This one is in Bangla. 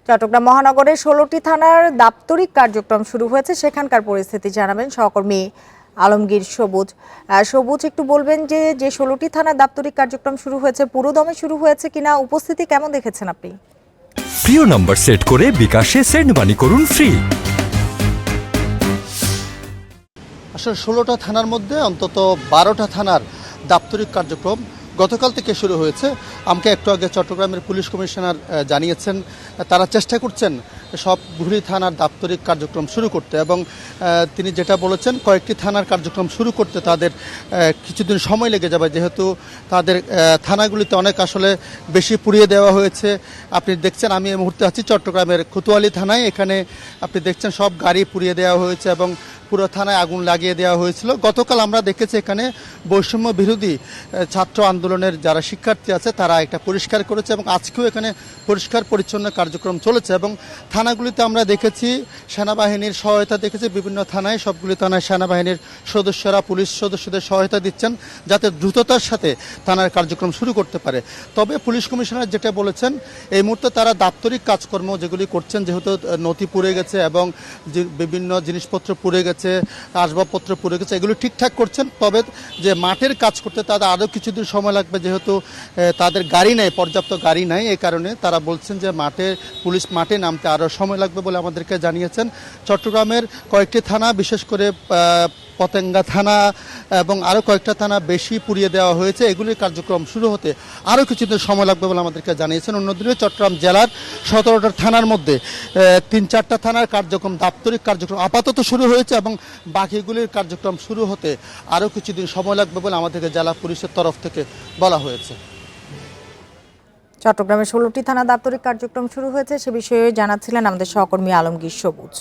চট্টগ্রাম মহানগরের ১৬টি থানার দাপ্তরিক কার্যক্রম শুরু হয়েছে, সেখানকার পরিস্থিতি জানাবেন সহকর্মী আলমগীর সবুজ। সবুজ, একটু বলবেন যে ১৬টি থানার দাপ্তরিক কার্যক্রম শুরু হয়েছে, পুরোদমে শুরু হয়েছে কিনা, উপস্থিতি কেমন দেখেছেন আপনি? প্রিয় নাম্বার সেট করে বিকাশে সেন্ড মানি করুন ফ্রি। আসলে ১৬টা থানার মধ্যে অন্তত ১২টা থানার দাপ্তরিক কার্যক্রম গতকাল থেকে শুরু হয়েছে। আমাকে একটু আগে চট্টগ্রামের পুলিশ কমিশনার জানিয়েছেন তারা চেষ্টা করছেন সবগুলি থানার দাপ্তরিক কার্যক্রম শুরু করতে, এবং তিনি যেটা বলেছেন কয়েকটি থানার কার্যক্রম শুরু করতে তাদের কিছুদিন সময় লেগে যাবে, যেহেতু তাদের থানাগুলিতে অনেক আসলে বেশি পুড়িয়ে দেওয়া হয়েছে। আপনি দেখছেন আমি এই মুহূর্তে আছি চট্টগ্রামের কোতোয়ালি থানায়। এখানে আপনি দেখছেন সব গাড়ি পুড়িয়ে দেওয়া হয়েছে এবং পুরো থানায় আগুন লাগিয়ে দেওয়া হয়েছিল। গতকাল আমরা দেখেছি এখানে বৈষম্য বিরোধী ছাত্র আন্দোলনের যারা শিক্ষার্থী আছে তারা একটা পরিষ্কার করেছে, এবং আজকেও এখানে পরিষ্কার পরিচ্ছন্ন কার্যক্রম চলেছে। এবং থানাগুলিতে আমরা দেখেছি সেনাবাহিনীর সহায়তা দেখেছি, বিভিন্ন থানায় সবগুলি থানায় সেনাবাহিনীর সদস্যরা পুলিশ সদস্যদের সহায়তা দিচ্ছেন যাতে দ্রুততার সাথে থানার কার্যক্রম শুরু করতে পারে। তবে পুলিশ কমিশনার যেটা বলেছেন এই মুহূর্তে তারা দাপ্তরিক কাজকর্ম যেগুলি করছেন, যেহেতু নথি পুড়ে গেছে এবং বিভিন্ন জিনিসপত্র পুড়ে গেছে, আসবাবপত্র পুড়ে গেছে, এগুলো ঠিকঠাক করছেন। তবে যে মাঠের কাজ করতে তাদের আরও কিছুদিন সময় লাগবে, যেহেতু তাদের গাড়ি নেই, পর্যাপ্ত গাড়ি নাই। এই কারণে তারা বলছেন যে পুলিশ মাঠে নামতে আরও সময় লাগবে বলে আমাদেরকে জানিয়েছেন। চট্টগ্রামের কয়েকটি থানা, বিশেষ করে পতেঙ্গা থানা এবং আরও কয়েকটা থানা বেশি পুড়িয়ে দেওয়া হয়েছে। এগুলির কার্যক্রম শুরু হতে আরও কিছুদিন সময় লাগবে বলে আমাদেরকে জানিয়েছেন। অন্যদিকে চট্টগ্রাম জেলার ১৭টা থানার মধ্যে ৩-৪টা থানার কার্যক্রম দাপ্তরিক কার্যক্রম আপাতত শুরু হয়েছে, এবং বাকিগুলির কার্যক্রম শুরু হতে আরও কিছুদিন সময় লাগবে বলে আমাদেরকে জেলা পুলিশের তরফ থেকে বলা হয়েছে। চট্টগ্রামের ১৬টি থানা দাপ্তরিক কার্যক্রম শুরু হয়েছে সে বিষয়ে জানাচ্ছিলেন আমাদের সহকর্মী আলমগীর সবুজ।